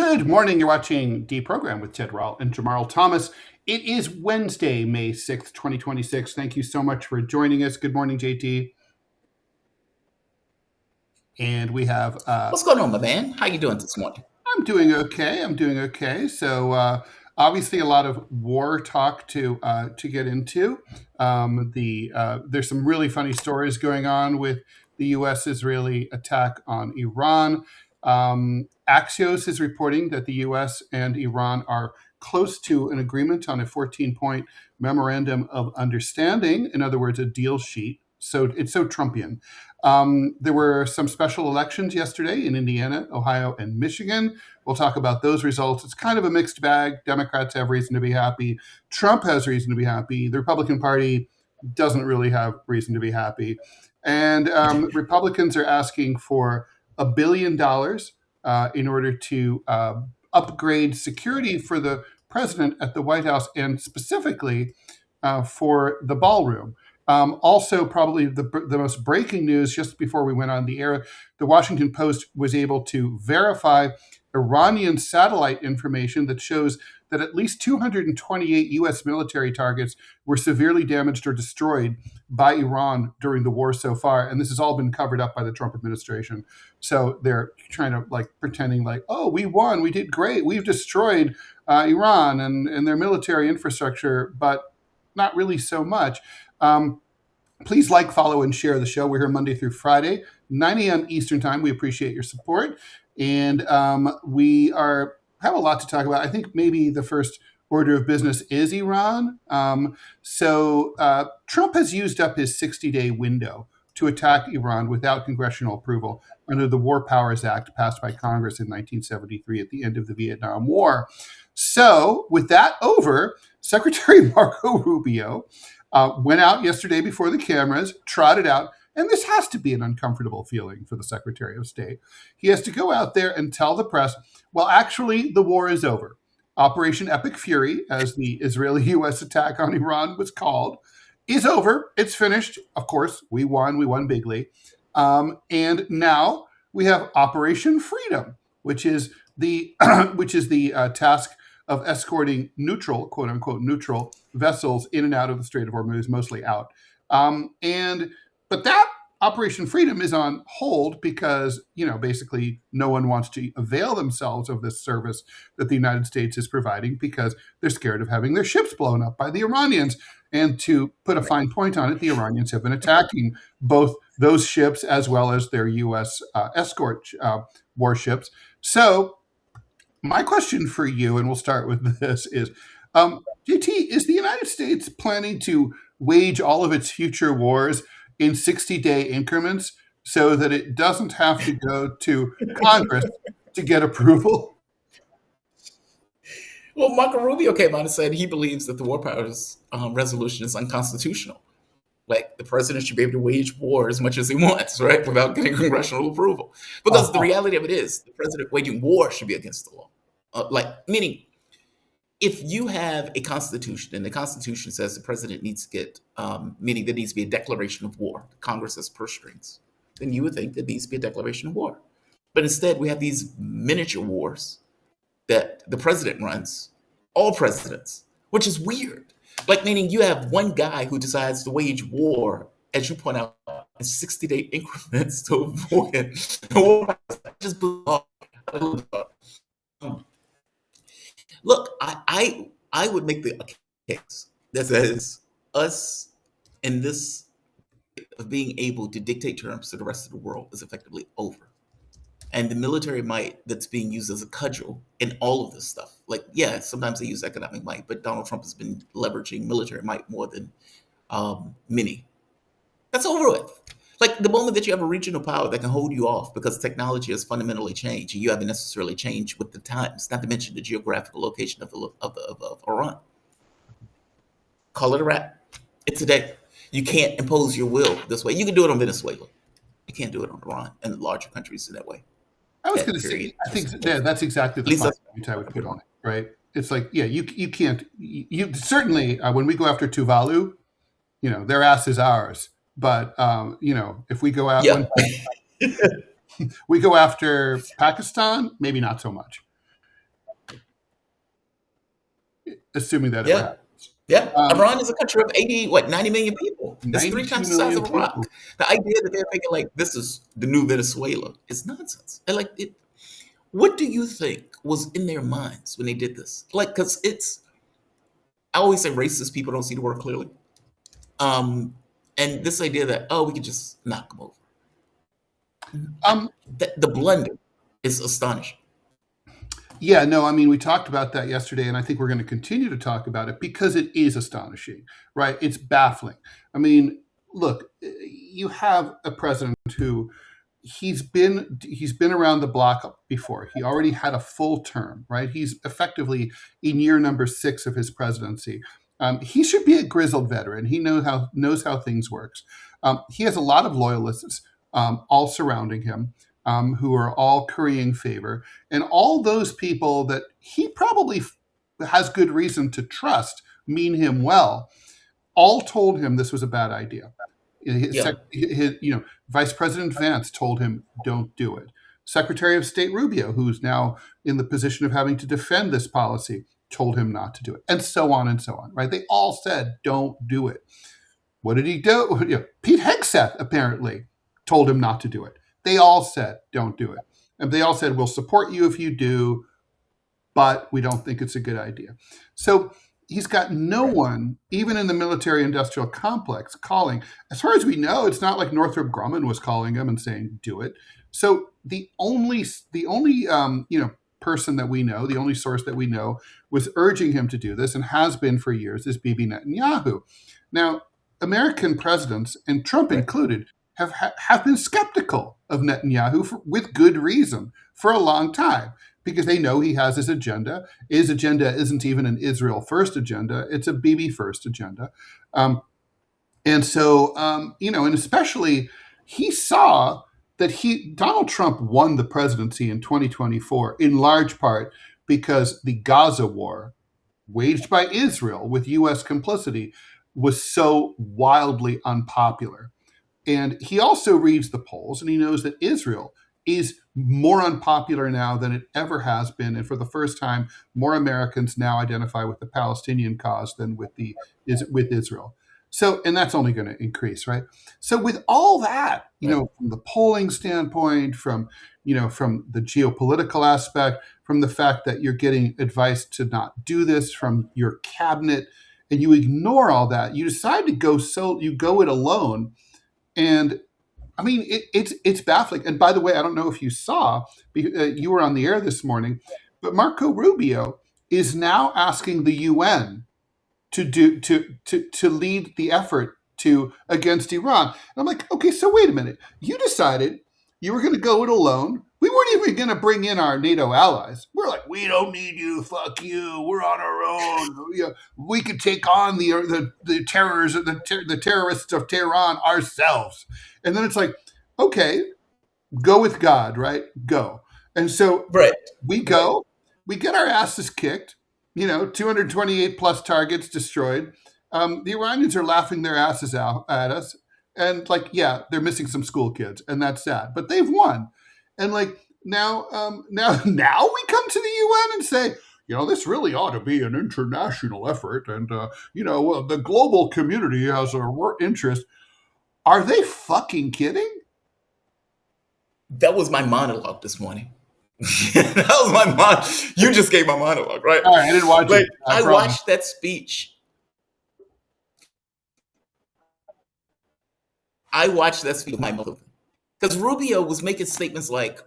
Good morning. You're watching DeProgram with Ted Rall and Jamarl Thomas. It is Wednesday, May 6th, 2026. Thank you so much for joining us. Good morning, JT. And we have... What's going on, my man? How you doing this morning? I'm doing okay. So obviously a lot of war talk to get into. There's some really funny stories going on with the U.S.-Israeli attack on Iran. Axios is reporting that the U.S. and Iran are close to an agreement on a 14-point memorandum of understanding. In other words, a deal sheet. So it's so Trumpian. There were some special elections yesterday in Indiana, Ohio, and Michigan. We'll talk about those results. It's kind of a mixed bag. Democrats have reason to be happy. Trump has reason to be happy. The Republican Party doesn't really have reason to be happy. And Republicans are asking for $1 billion in order to upgrade security for the president at the White House and specifically for the ballroom. Also, probably the most breaking news just before we went on the air, the Washington Post was able to verify Iranian satellite information that shows that at least 228 U.S. military targets were severely damaged or destroyed by Iran during the war so far. And this has all been covered up by the Trump administration. So they're trying to pretending oh, we won, we did great, we've destroyed Iran and their military infrastructure, but not really so much. Please like, follow, and share the show. We're here Monday through Friday, 9 a.m. Eastern Time. We appreciate your support. And we have a lot to talk about. I think maybe the first order of business is Iran. So Trump has used up his 60-day window to attack Iran without congressional approval under the War Powers Act passed by Congress in 1973 at the end of the Vietnam War. So with that over, Secretary Marco Rubio went out yesterday before the cameras, trotted out, and this has to be an uncomfortable feeling for the Secretary of State. He has to go out there and tell the press, well, actually, the war is over. Operation Epic Fury, as the Israeli-U.S. attack on Iran was called, is over. It's finished. Of course, we won bigly. And now we have Operation Freedom, which is the task of escorting neutral, quote unquote, neutral vessels in and out of the Strait of Hormuz, mostly out. But that Operation Freedom is on hold because, basically no one wants to avail themselves of this service that the United States is providing because they're scared of having their ships blown up by the Iranians. And to put a fine point on it, the Iranians have been attacking both those ships as well as their U.S. Escort warships. So my question for you, and we'll start with this, is, JT, is the United States planning to wage all of its future wars in 60-day increments so that it doesn't have to go to Congress to get approval? Well, Marco Rubio came out and said he believes that the War Powers resolution is unconstitutional. The president should be able to wage war as much as he wants, right, without getting congressional approval. Because the reality of it is, the president waging war should be against the law. Meaning, if you have a constitution and the constitution says the president needs to get, meaning there needs to be a declaration of war, Congress has purse strings, then you would think there needs to be a declaration of war. But instead, we have these miniature wars that the president runs, all presidents, which is weird. Meaning you have one guy who decides to wage war, as you point out, in 60-day increments to avoid war. Just look, I would make the case that says us in this of being able to dictate terms to the rest of the world is effectively over. And the military might that's being used as a cudgel in all of this stuff. Sometimes they use economic might, but Donald Trump has been leveraging military might more than many. That's over with. The moment that you have a regional power that can hold you off because technology has fundamentally changed and you haven't necessarily changed with the times, not to mention the geographical location of Iran. Call it a wrap. It's a day. You can't impose your will this way. You can do it on Venezuela. You can't do it on Iran and larger countries in that way. I was going to say, I think that's exactly the point I would put on it, right? It's you can't, you certainly, when we go after Tuvalu, their ass is ours. But, if we go out, we go after Pakistan, maybe not so much. assuming that ever Yeah. happens. Yeah. Iran is a country of 90 million people. It's 3 92 times the size million of Iraq. people. The idea that they're thinking like this is the new Venezuela is nonsense. And like it, what do you think was in their minds when they did this? Like, because I always say racist people don't see the world clearly. And this idea that, oh, we could just knock them over. The blunder is astonishing. Yeah, no, I mean, we talked about that yesterday, and I think we're going to continue to talk about it because it is astonishing, right? It's baffling. I mean, look, you have a president who he's been around the block before. He already had a full term, right? He's effectively in year number 6 of his presidency. He should be a grizzled veteran. He knows how things works. He has a lot of loyalists all surrounding him, who are all currying favor, and all those people that he probably has good reason to trust mean him well, all told him this was a bad idea. Vice President Vance told him, don't do it. Secretary of State Rubio, who's now in the position of having to defend this policy, told him not to do it, and so on, right? They all said, don't do it. What did he do? Pete Hegseth apparently told him not to do it. They all said, don't do it. And they all said, we'll support you if you do, but we don't think it's a good idea. So he's got no one, even in the military-industrial complex, calling. As far as we know, it's not like Northrop Grumman was calling him and saying, do it. So the only person that we know, the only source that we know was urging him to do this and has been for years is Bibi Netanyahu. Now, American presidents, and Trump included, have been skeptical of Netanyahu with good reason for a long time, because they know he has his agenda. His agenda isn't even an Israel first agenda. It's a Bibi first agenda. And especially he saw that Donald Trump won the presidency in 2024 in large part because the Gaza war waged by Israel with U.S. complicity was so wildly unpopular. And he also reads the polls, and he knows that Israel is more unpopular now than it ever has been. And for the first time, more Americans now identify with the Palestinian cause than with Israel. So, and that's only going to increase, right? So with all that, from the polling standpoint, from the geopolitical aspect, from the fact that you're getting advice to not do this from your cabinet, and you ignore all that, you decide to go it alone. And I mean, it's baffling. And by the way, I don't know if you saw, you were on the air this morning, but Marco Rubio is now asking the UN to lead the effort against Iran. And I'm like, okay, so wait a minute. You decided you were going to go it alone. We weren't even going to bring in our NATO allies. We're like, we don't need you. Fuck you. We're on our own. We could take on the terrors, the terrorists of Tehran ourselves. And then it's like, okay, go with God, right? Go. And so we go, we get our asses kicked. 228 plus targets destroyed. The Iranians are laughing their asses out at us. And they're missing some school kids, and that's sad. But they've won. And now we come to the UN and say, this really ought to be an international effort. And, the global community has a interest. Are they fucking kidding? That was my monologue this morning. That was my monologue. You just gave my monologue, right? All right, I didn't watch it. I watched that speech. With my mother. Because Rubio was making statements like,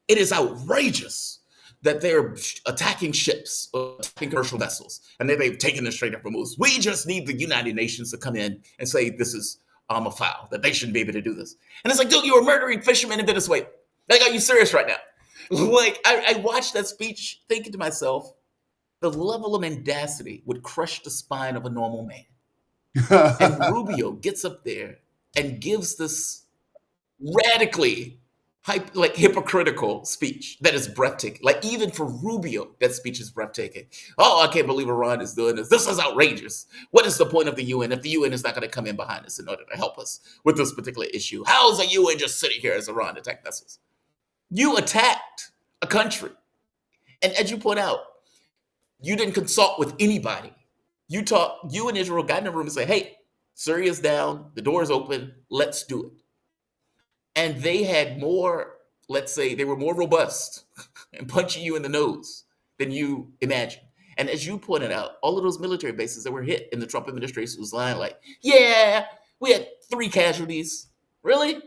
it is outrageous that they're attacking ships, attacking commercial vessels, and then they've taken the Strait of Hormuz. We just need the United Nations to come in and say this is a foul, that they shouldn't be able to do this. And it's like, dude, you were murdering fishermen in Venezuela. Are you serious right now? I watched that speech thinking to myself, the level of mendacity would crush the spine of a normal man. And Rubio gets up there and gives this radically hypocritical speech that is breathtaking. Even for Rubio, that speech is breathtaking. Oh, I can't believe Iran is doing this. This is outrageous. What is the point of the UN if the UN is not going to come in behind us in order to help us with this particular issue? How is the UN just sitting here as Iran attacked vessels? You attacked a country. And as you point out, You didn't consult with anybody. You and Israel got in a room and said, hey, Syria's down, the door is open, let's do it. And they had more, let's say, they were more robust and punching you in the nose than you imagine. And as you pointed out, all of those military bases that were hit in the Trump administration was lying like, yeah, we had 3 casualties. Really?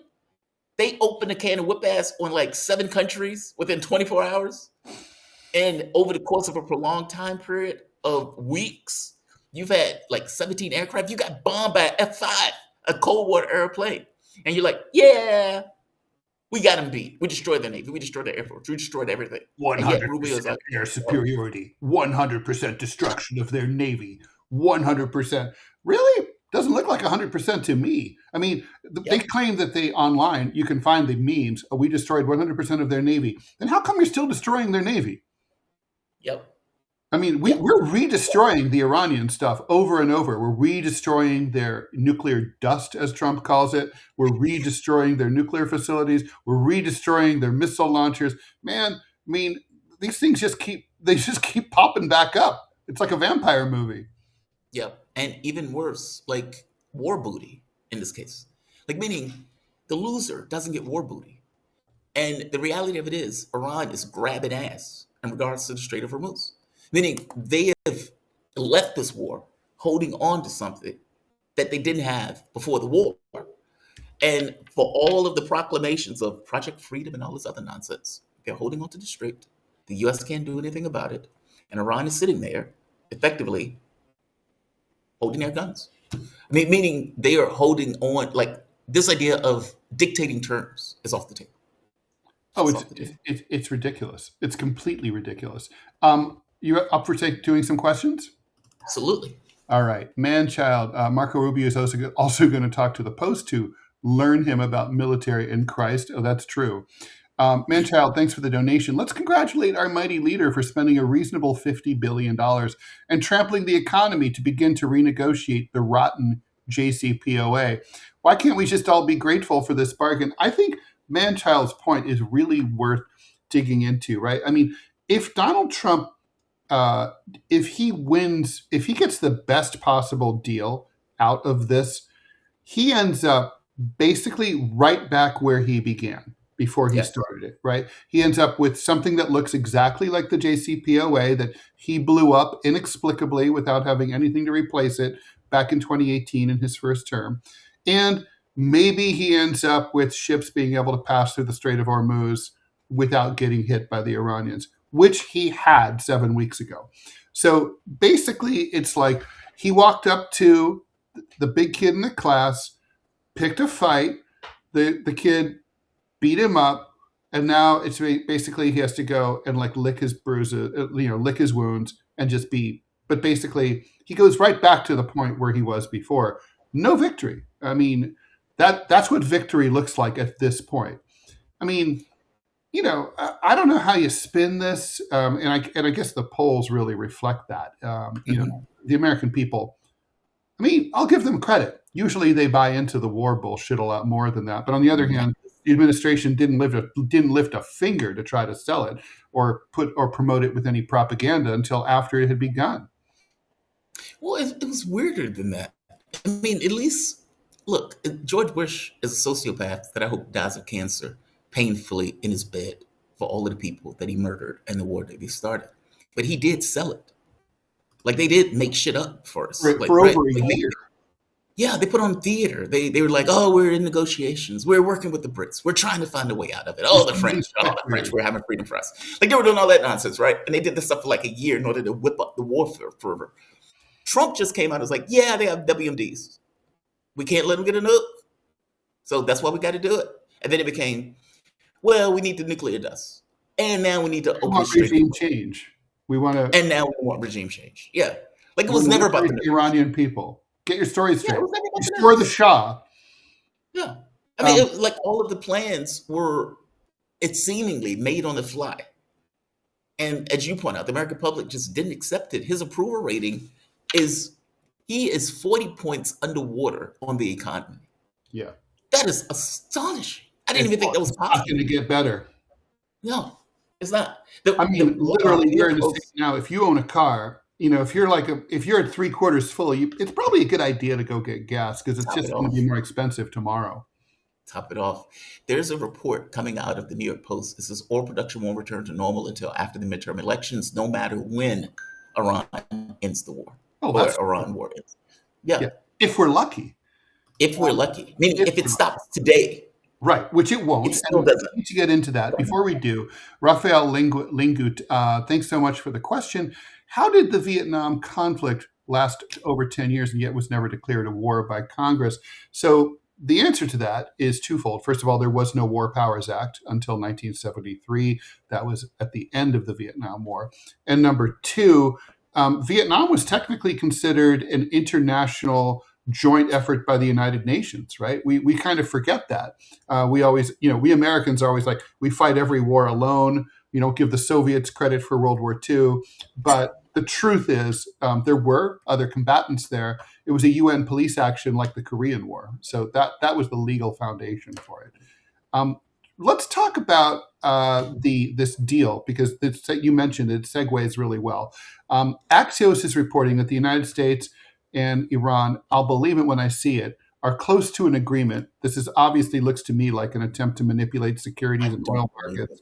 They opened a can of whip ass on like 7 countries within 24 hours. And over the course of a prolonged time period of weeks, you've had like 17 aircraft. You got bombed by an F-5, a Cold War airplane. And you're like, yeah, we got them beat. We destroyed their Navy. We destroyed their Air Force. We destroyed everything. 100% like, air superiority. 100% destruction of their Navy. 100%. Really? Doesn't look like 100% to me. I mean, they claim that online, you can find the memes, we destroyed 100% of their Navy. Then how come you're still destroying their Navy? Yep. I mean, we're redestroying the Iranian stuff over and over. We're redestroying their nuclear dust, as Trump calls it. We're redestroying their nuclear facilities. We're redestroying their missile launchers. Man, I mean, these things just keep popping back up. It's like a vampire movie. Yep. And even worse, like war booty in this case. Like meaning the loser doesn't get war booty. And the reality of it is Iran is grabbing ass in regards to the Strait of Hormuz. Meaning they have left this war holding on to something that they didn't have before the war. And for all of the proclamations of Project Freedom and all this other nonsense, they're holding on to the strait. The U.S. can't do anything about it. And Iran is sitting there effectively holding their guns. I mean, meaning they are holding on, like this idea of dictating terms is off the table. It's ridiculous. It's completely ridiculous. You up for doing some questions? Absolutely. All right. Man-child, Marco Rubio is also going to talk to the Post to learn him about military and Christ. Oh, that's true. Man-child, thanks for the donation. Let's congratulate our mighty leader for spending a reasonable $50 billion and trampling the economy to begin to renegotiate the rotten JCPOA. Why can't we just all be grateful for this bargain? I think Man-child's point is really worth digging into, right? I mean, if Donald Trump if he wins, if he gets the best possible deal out of this, he ends up basically right back where he began before he started it, right? He ends up with something that looks exactly like the JCPOA that he blew up inexplicably without having anything to replace it back in 2018 in his first term. And maybe he ends up with ships being able to pass through the Strait of Hormuz without getting hit by the Iranians, which he had 7 weeks ago. So basically, it's like he walked up to the big kid in the class, picked a fight, the kid beat him up, and now it's basically he has to go and like lick his bruises, lick his wounds, and just be. But basically, he goes right back to the point where he was before. No victory. I mean, that's what victory looks like at this point. I mean, I don't know how you spin this, and I guess the polls really reflect that. The American people. I mean, I'll give them credit. Usually, they buy into the war bullshit a lot more than that. But on the other hand, the administration didn't lift a finger to try to sell it or promote it with any propaganda until after it had begun. Well, it was weirder than that. I mean, at least look, George Bush is a sociopath that I hope dies of cancer painfully in his bed for all of the people that he murdered in the war that he started. But he did sell it. Like they did make shit up for us. For over a year. Yeah, they put on theater. They were like, oh, we're in negotiations. We're working with the Brits. We're trying to find a way out of it. Oh, the French, we're having freedom for us. Like they were doing all that nonsense, right? And they did this stuff for like a year in order to whip up the warfare fervor. Trump just came out and was like, yeah, they have WMDs. We can't let them get a nuke. So that's why we got to do it. And then it became, well, we need the nuclear dust. And now we need to open regime change. And now we want regime change. Yeah. Like it was never about the Iranian people. Get your story straight. Restore the Shah. Yeah. I mean, it was like all of the plans were, it seemingly made on the fly. And as you point out, the American public just didn't accept it. His approval rating he is 40 points underwater on the economy. Yeah. That is astonishing. I didn't even think that was possible. It's going to get better. No. It's not. I mean, literally, New we're York in a state Post, now. If you own a car, if you're at three quarters full, it's probably a good idea to go get gas because it's top just it going to be off. more expensive tomorrow. Top it off. There's a report coming out of the New York Post. It says oil production won't return to normal until after the midterm elections, no matter when Iran ends the war Oh, or that's Iran war ends. yeah. Yeah, If we're lucky, if we're lucky. Meaning, if if it we're lucky. stops today, Right, which it it won't. still And we doesn't. need to get into that. Before we do, Raphael Lingut, thanks so much for the question. How did the Vietnam conflict last over 10 years and yet was never declared a war by Congress? So the answer to that is twofold. First of all, there was no War Powers Act until 1973. That was at the end of the Vietnam War. And number two, Vietnam was technically considered an international joint effort by the United Nations, right? We kind of forget that. We always, we Americans are always like, we fight every war alone. We don't give the Soviets credit for World War II. But the truth is, there were other combatants there. It was a UN police action like the Korean War. So that was the legal foundation for it. Let's talk about this deal because you mentioned it segues really well. Axios is reporting that the United States and Iran, I'll believe it when I see it, are close to an agreement. This is obviously looks to me like an attempt to manipulate securities and oil markets.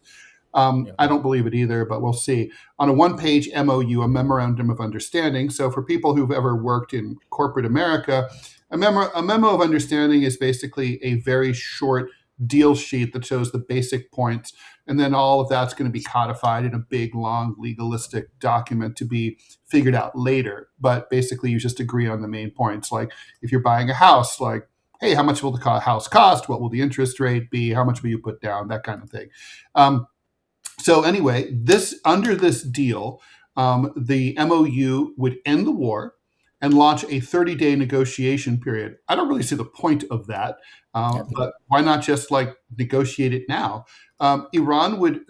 I don't believe it either, but we'll see. On a one-page MOU, a memorandum of understanding. So for people who've ever worked in corporate America, a memo of understanding is basically a very short deal sheet that shows the basic points. And then all of that's going to be codified in a big, long, legalistic document to be figured out later. But basically, you just agree on the main points. Like if you're buying a house, like, hey, how much will the house cost? What will the interest rate be? How much will you put down? That kind of thing. So anyway, under this deal, the MOU would end the war and launch a 30-day negotiation period. I don't really see the point of that, but why not just like negotiate it now? Iran would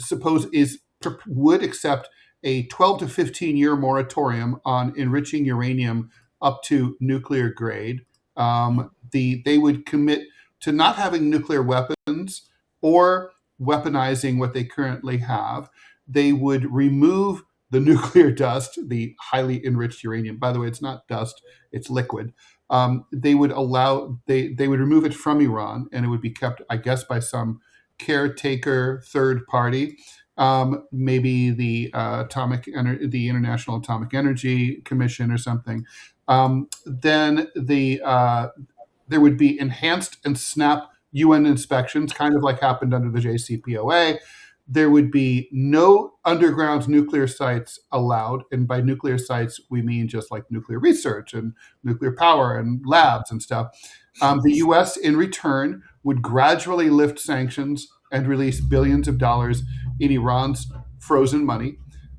accept a 12 to 15 year moratorium on enriching uranium up to nuclear grade. They would commit to not having nuclear weapons or weaponizing what they currently have. They would remove the nuclear dust, the highly enriched uranium. By the way, it's not dust; it's liquid. They would remove it from Iran, and it would be kept, I guess, by some caretaker third party, maybe the International Atomic Energy Commission or something. Then there would be enhanced and snap UN inspections, kind of like happened under the JCPOA. There would be no underground nuclear sites allowed. And by nuclear sites, we mean just like nuclear research and nuclear power and labs and stuff. The US, in return, would gradually lift sanctions and release billions of dollars in Iran's frozen money.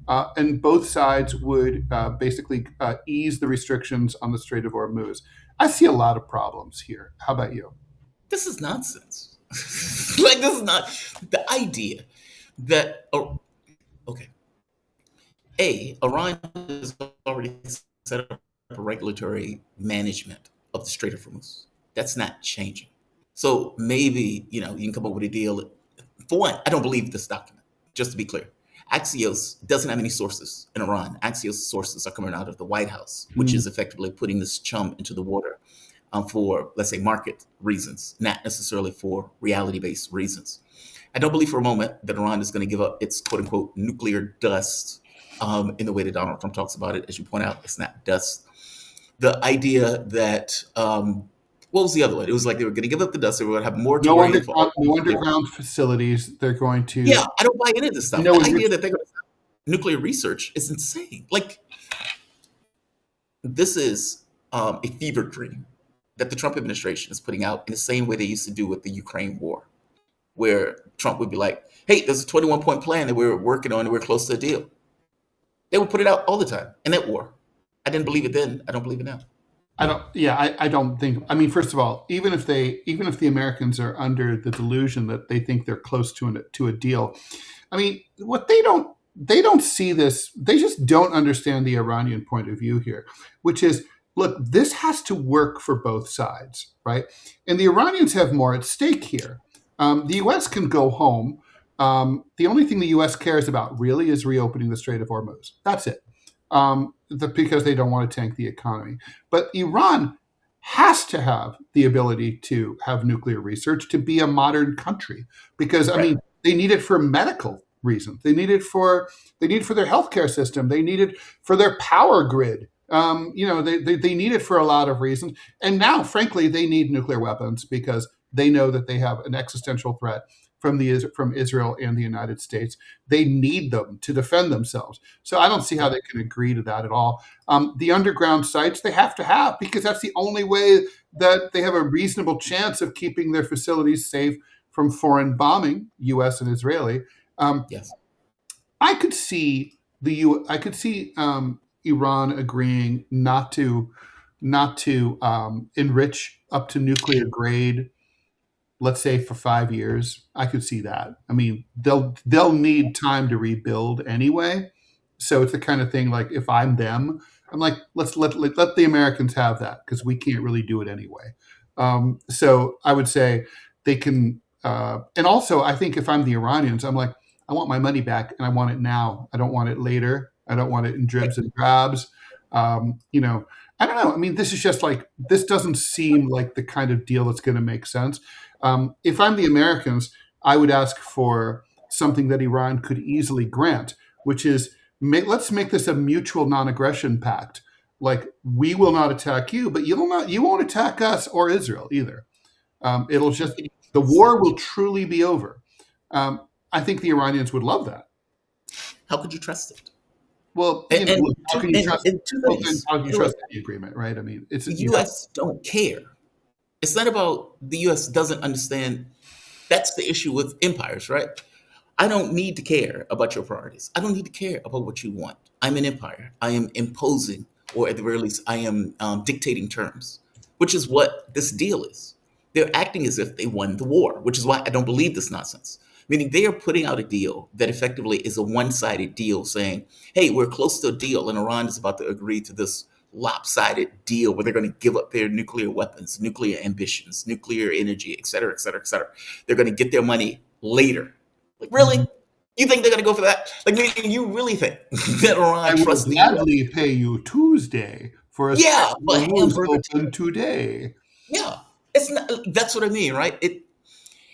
And both sides would basically ease the restrictions on the Strait of Hormuz. I see a lot of problems here. How about you? This is nonsense. Like, this is not the idea that, okay, Iran has already set up a regulatory management of the Strait of Hormuz. That's not changing. So maybe, you can come up with a deal. For one, I don't believe this document, just to be clear. Axios doesn't have any sources in Iran. Axios sources are coming out of the White House, which is effectively putting this chum into the water for, let's say, market reasons, not necessarily for reality-based reasons. I don't believe for a moment that Iran is going to give up its quote-unquote nuclear dust in the way that Donald Trump talks about it. As you point out, it's not dust. The idea that, what was the other one? It was like they were going to give up the dust. They were going to have more No underground facilities. They're going to. Yeah, I don't buy any of this stuff. The idea that they're going to stop nuclear research is insane. Like, this is a fever dream that the Trump administration is putting out in the same way they used to do with the Ukraine war, where Trump would be like, hey, there's a 21-point plan that we're working on and we're close to a deal. They would put it out all the time in that war. I didn't believe it then. I don't believe it now. I don't think. I mean, first of all, even if the Americans are under the delusion that they think they're close to a deal, I mean, what they don't see this. They just don't understand the Iranian point of view here, which is, look, this has to work for both sides, right? And the Iranians have more at stake here. The U.S. can go home The only thing the U.S. cares about really is reopening the Strait of Hormuz. That's it, because they don't want to tank the economy. But Iran has to have the ability to have nuclear research to be a modern country, because I mean they need it for medical reasons. They need it for their healthcare system. They need it for their power grid. They need it for a lot of reasons. And now, frankly, they need nuclear weapons because they know that they have an existential threat from Israel and the United States. They need them to defend themselves. So I don't see how they can agree to that at all. The underground sites they have to have, because that's the only way that they have a reasonable chance of keeping their facilities safe from foreign bombing, U.S. and Israeli. Yes. I could see Iran agreeing not to enrich up to nuclear grade, let's say for 5 years. I could see that. I mean, they'll need time to rebuild anyway. So it's the kind of thing, like, if I'm them, I'm like, let's let the Americans have that, because we can't really do it anyway. So I would say they can. And also, I think if I'm the Iranians, I'm like, I want my money back, and I want it now. I don't want it later. I don't want it in dribs and drabs. I don't know. I mean, this doesn't seem like the kind of deal that's going to make sense. If I'm the Americans, I would ask for something that Iran could easily grant, which is, let's make this a mutual non-aggression pact. Like, we will not attack you, but you won't attack us or Israel either. It'll just, the war will truly be over. I think the Iranians would love that. How could you trust it? Well, how can you trust any agreement, right? I mean, the U.S. don't care. It's not about the U.S. doesn't understand. That's the issue with empires, right? I don't need to care about your priorities. I don't need to care about what you want. I'm an empire. I am imposing, or at the very least, I am dictating terms, which is what this deal is. They're acting as if they won the war, which is why I don't believe this nonsense. Meaning they are putting out a deal that effectively is a one-sided deal saying, hey, we're close to a deal, and Iran is about to agree to this lopsided deal where they're going to give up their nuclear weapons, nuclear ambitions, nuclear energy, et cetera, et cetera, et cetera. They're going to get their money later. Like, really? You think they're going to go for that? Like, meaning you really think that Iran trusts the US? I will gladly pay you Tuesday for a open today. Yeah, it's not. That's what I mean, right?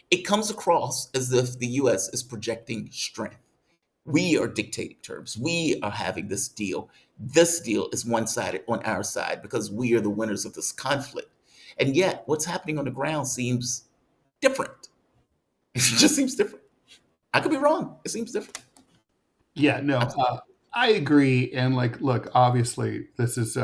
It comes across as if the U.S. is projecting strength. We are dictating terms. We are having this deal. This deal is one-sided on our side because we are the winners of this conflict. And yet, what's happening on the ground seems different. It just seems different. I could be wrong. It seems different. Yeah, no, I agree. And look, obviously, this is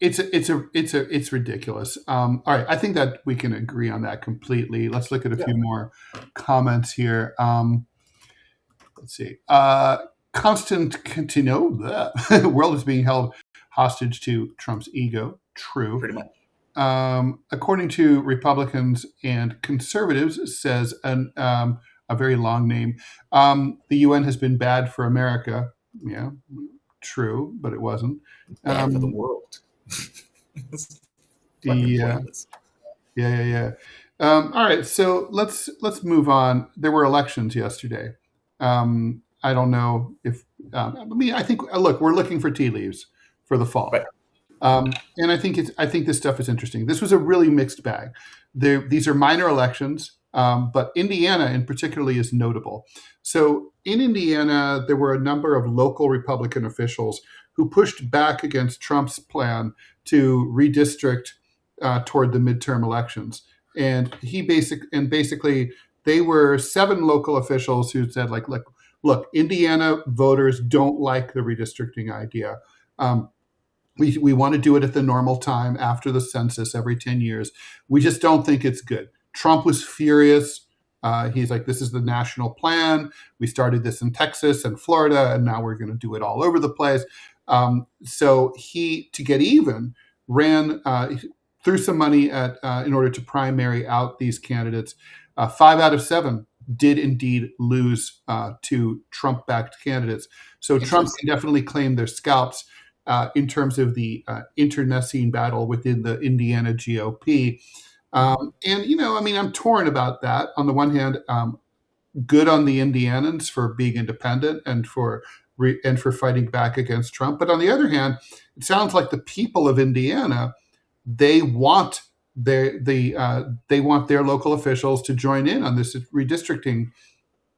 it's ridiculous. All right, I think that we can agree on that completely. Let's look at a few more comments here. Let's see. The world is being held hostage to Trump's ego. True. Pretty much. According to Republicans and conservatives, says a very long name, the UN has been bad for America. Yeah, true, but it wasn't. Bad for the world. Yeah. All right, so let's move on. There were elections yesterday. I don't know if I think look, we're looking for tea leaves for the fall, right. And I think this stuff is interesting. This was a really mixed bag. These are minor elections. But Indiana in particularly is notable. So in Indiana, there were a number of local Republican officials who pushed back against Trump's plan to redistrict toward the midterm elections. And basically they were 7 local officials who said, look, Indiana voters don't like the redistricting idea. We want to do it at the normal time after the census every 10 years. We just don't think it's good. Trump was furious. He's like, this is the national plan. We started this in Texas and Florida, and now we're going to do it all over the place. So he, to get even, threw some money in order to primary out these candidates. 5 out of 7 did indeed lose to Trump-backed candidates. So Trump can definitely claim their scalps in terms of the internecine battle within the Indiana GOP. And, I'm torn about that. On the one hand, good on the Indianans for being independent and for fighting back against Trump. But on the other hand, it sounds like the people of Indiana, they want they want their local officials to join in on this redistricting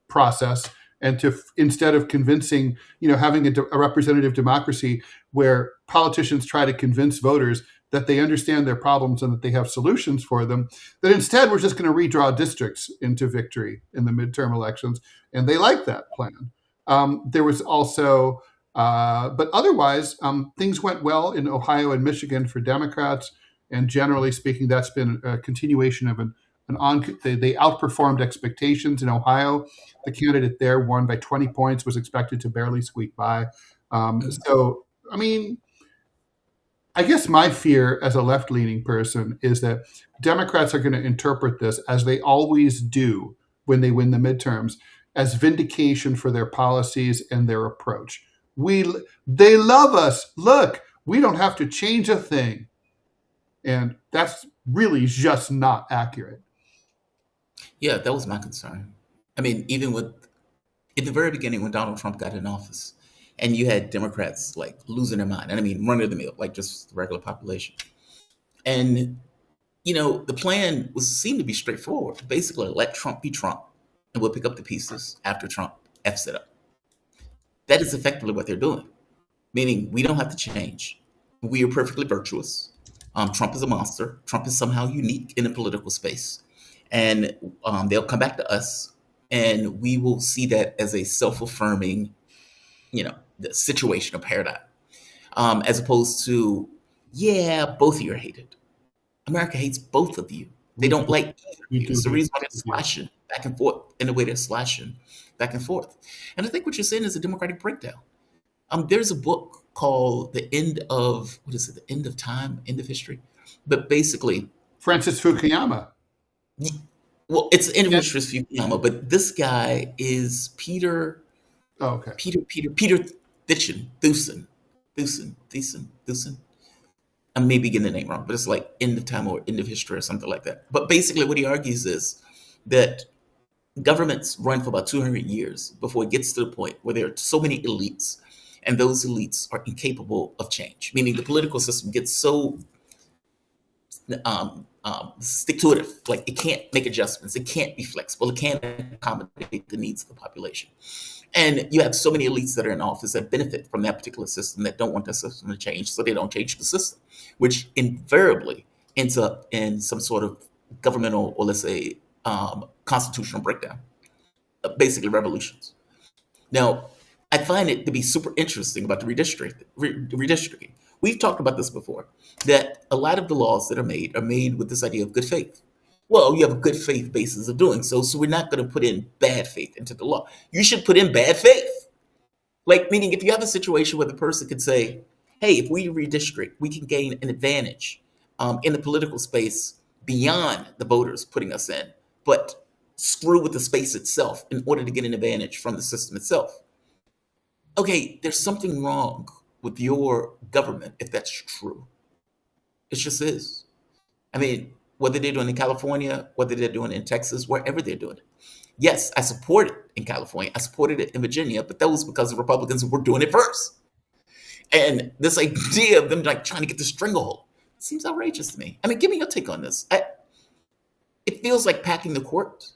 process, and to instead of convincing, having a representative democracy where politicians try to convince voters that they understand their problems and that they have solutions for them, that instead we're just going to redraw districts into victory in the midterm elections. And they like that plan. There was also, but otherwise, things went well in Ohio and Michigan for Democrats. And generally speaking, that's been a continuation of they outperformed expectations in Ohio. The candidate there won by 20 points, was expected to barely squeak by. So, I mean, I guess my fear as a left-leaning person is that Democrats are going to interpret this, as they always do when they win the midterms, as vindication for their policies and their approach. They love us. Look, we don't have to change a thing. And that's really just not accurate. Yeah, that was my concern. I mean, even in the very beginning when Donald Trump got in office, and you had Democrats like losing their mind, and I mean run of the mill, like just the regular population. And the plan seemed to be straightforward. Basically, let Trump be Trump, and we'll pick up the pieces after Trump F's it up. That is effectively what they're doing, meaning we don't have to change. We are perfectly virtuous. Trump is a monster. Trump is somehow unique in the political space. And they'll come back to us, and we will see that as a self-affirming, the situation or paradigm, as opposed to, both of you are hated. America hates both of you. They don't like either of you. It's the reason why they're slashing back and forth in the way they're slashing back and forth. And I think what you're saying is a democratic breakdown. There's a book called The End of, The End of Time, End of History. But basically, Francis Fukuyama. Well, it's the end of history, Fukuyama, but this guy is Peter. Oh, okay. Peter Thusen. I may be getting the name wrong, but it's like End of Time or End of History or something like that. But basically what he argues is that governments run for about 200 years before it gets to the point where there are so many elites, and those elites are incapable of change, meaning the political system gets so stick-to-itive, like it can't make adjustments, it can't be flexible, it can't accommodate the needs of the population. And you have so many elites that are in office that benefit from that particular system that don't want that system to change, so they don't change the system, which invariably ends up in some sort of governmental, or let's say constitutional breakdown, basically revolutions. Now, I find it to be super interesting about the redistricting. We've talked about this before, that a lot of the laws that are made with this idea of good faith. Well, you have a good faith basis of doing so we're not going to put in bad faith into the law. You should put in bad faith. Like, meaning if you have a situation where the person could say, hey, if we redistrict, we can gain an advantage in the political space beyond the voters putting us in, but screw with the space itself in order to get an advantage from the system itself. Okay, there's something wrong with your government if that's true. It just is. I mean, whether they're doing it in California, whether they're doing it in Texas, wherever they're doing it. Yes, I support it in California. I supported it in Virginia, but that was because the Republicans were doing it first. And this idea of them like trying to get the stranglehold seems outrageous to me. I mean, give me your take on this. It feels like packing the court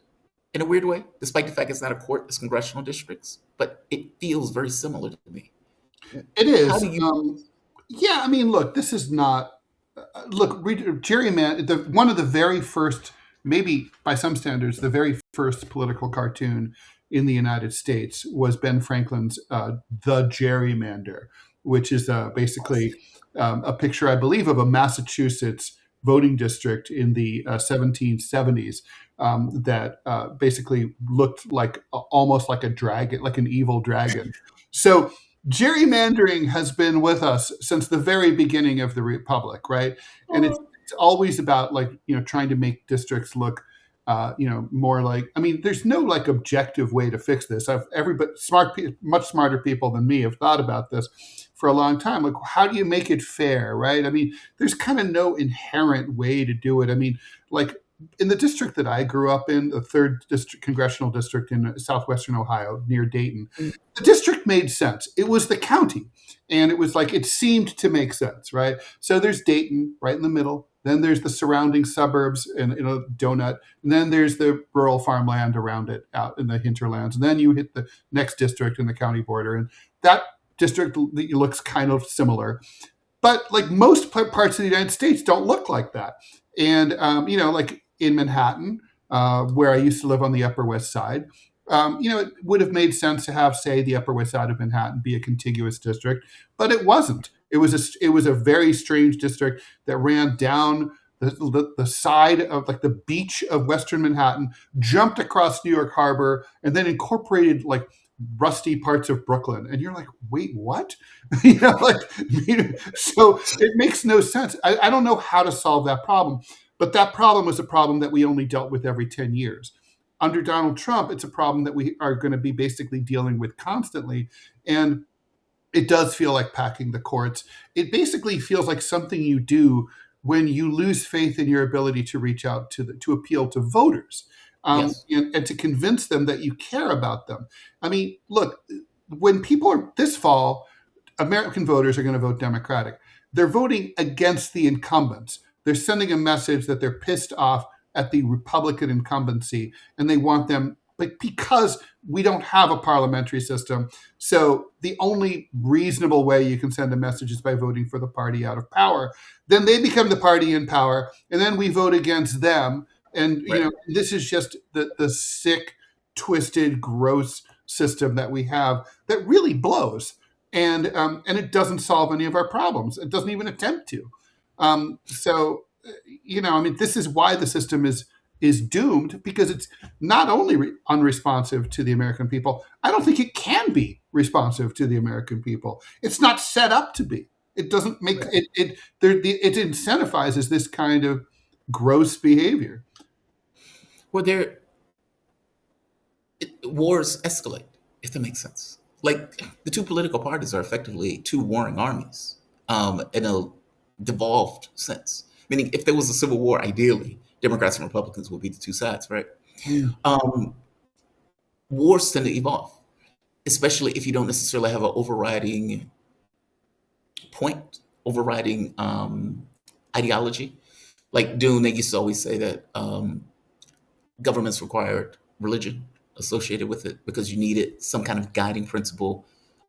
in a weird way, despite the fact it's not a court, it's congressional districts, but it feels very similar to me. It is. How do you... yeah, I mean, look, this is not... Gerrymander, one of the very first, maybe by some standards, the very first political cartoon in the United States was Ben Franklin's The Gerrymander, which is basically a picture, I believe, of a Massachusetts voting district in the 1770s that basically looked like almost like a dragon, like an evil dragon. So gerrymandering has been with us since the very beginning of the Republic, right? And it's always about trying to make districts look, more like. I mean, there's no objective way to fix this. Much smarter people than me have thought about this for a long time. Like, how do you make it fair, right? I mean, there's kind of no inherent way to do it. I mean, in the district that I grew up in, the third district, congressional district in southwestern Ohio near Dayton, the district made sense. It was the county, and it was like it seemed to make sense, right? So there's Dayton right in the middle. Then there's the surrounding suburbs and donut, and then there's the rural farmland around it out in the hinterlands. And then you hit the next district in the county border, and that district looks kind of similar. But like most parts of the United States don't look like that. And, like in Manhattan, where I used to live on the Upper West Side, it would have made sense to have, say, the Upper West Side of Manhattan be a contiguous district, but it wasn't. It was a very strange district that ran down the side of like the beach of Western Manhattan, jumped across New York Harbor, and then incorporated like rusty parts of Brooklyn. And you're like, wait, what? So it makes no sense. I don't know how to solve that problem, but that problem was a problem that we only dealt with every 10 years. Under Donald Trump, it's a problem that we are going to be basically dealing with constantly. And it does feel like packing the courts. It basically feels like something you do when you lose faith in your ability to reach out to appeal to voters. Yes. And to convince them that you care about them. I mean, look, when people are this fall, American voters are going to vote Democratic. They're voting against the incumbents. They're sending a message that they're pissed off at the Republican incumbency, and they want them, like, because we don't have a parliamentary system. So the only reasonable way you can send a message is by voting for the party out of power. Then they become the party in power, and then we vote against them. And, Right. This is just the sick, twisted, gross system that we have that really blows. And it doesn't solve any of our problems. It doesn't even attempt to. This is why the system is doomed, because it's not only unresponsive to the American people. I don't think it can be responsive to the American people. It's not set up to be. It doesn't make it incentivizes this kind of gross behavior. Well, wars escalate, if that makes sense. Like the two political parties are effectively two warring armies, in a devolved sense. Meaning, if there was a civil war, ideally, Democrats and Republicans would be the two sides, right? Yeah. Wars tend to evolve, especially if you don't necessarily have an overriding point, overriding ideology. Like Dune, they used to always say that governments required religion associated with it because you needed some kind of guiding principle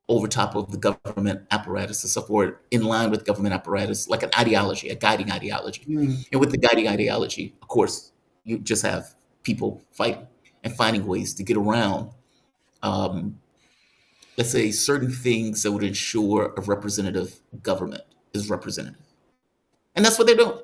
over top of the government apparatus and stuff, or in line with government apparatus, like an ideology, a guiding ideology. And with the guiding ideology, of course, you just have people fighting and finding ways to get around, let's say, certain things that would ensure a representative government is representative. And that's what they're doing.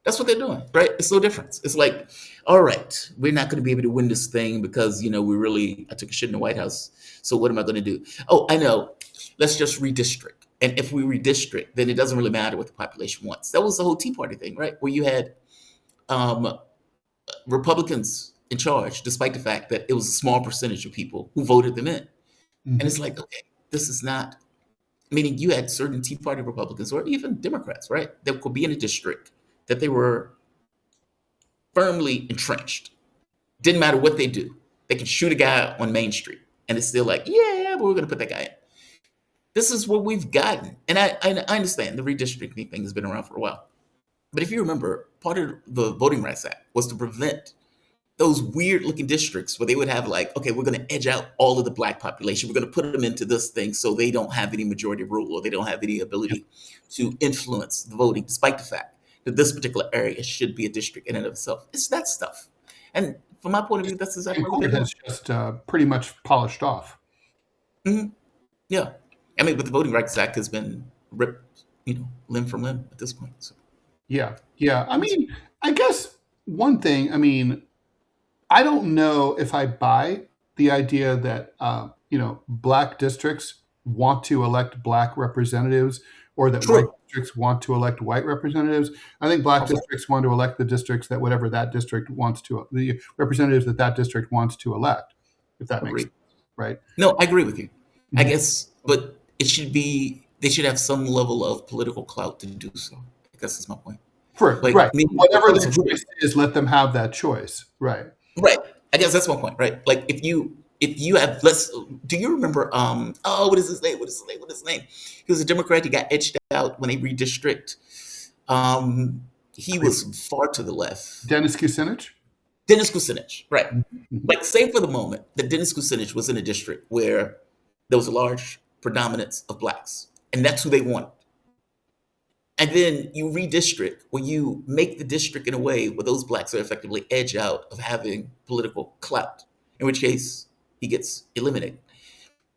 That's what they're doing, right? It's no difference. It's like, all right, we're not going to be able to win this thing because, I took a shit in the White House. So what am I going to do? Oh, I know. Let's just redistrict. And if we redistrict, then it doesn't really matter what the population wants. That was the whole Tea Party thing, right? Where you had Republicans in charge, despite the fact that it was a small percentage of people who voted them in. And it's like, okay, this is not, meaning you had certain Tea Party Republicans or even Democrats, right? That could be in a district that they were firmly entrenched. Didn't matter what they do. They could shoot a guy on Main Street and it's still like, yeah, but we're going to put that guy in. This is what we've gotten. And I understand the redistricting thing has been around for a while. But if you remember, part of the Voting Rights Act was to prevent those weird looking districts where they would have like, okay, we're going to edge out all of the black population. We're going to put them into this thing so they don't have any majority rule or they don't have any ability to influence the voting, despite the fact that this particular area should be a district in and of itself. It's that stuff. And from my point of view, that's exactly what it has just pretty much polished off. Mm-hmm. Yeah. I mean, but the Voting Rights Act has been ripped, limb from limb at this point. So. Yeah. I mean, I guess one thing, I don't know if I buy the idea that, black districts want to elect black representatives or that white districts want to elect white representatives. I think black districts want to elect the districts that whatever that district wants to, the representatives that district wants to elect, if that makes sense, right? No, I agree with you. I guess, but they should have some level of political clout to do so. I guess that's my point. Right. Maybe Whatever regardless their of who. choice is, let them have that choice. Right. Right. I guess that's one point, right? Like if you have let's do you remember what is his name? What is his name? He was a Democrat, he got edged out when they redistrict. He was far to the left. Dennis Kucinich? Dennis Kucinich, right. Mm-hmm. Like say for the moment that Dennis Kucinich was in a district where there was a large predominance of blacks, and that's who they wanted. And then you redistrict, where you make the district in a way where those blacks are effectively edged out of having political clout, in which case he gets eliminated.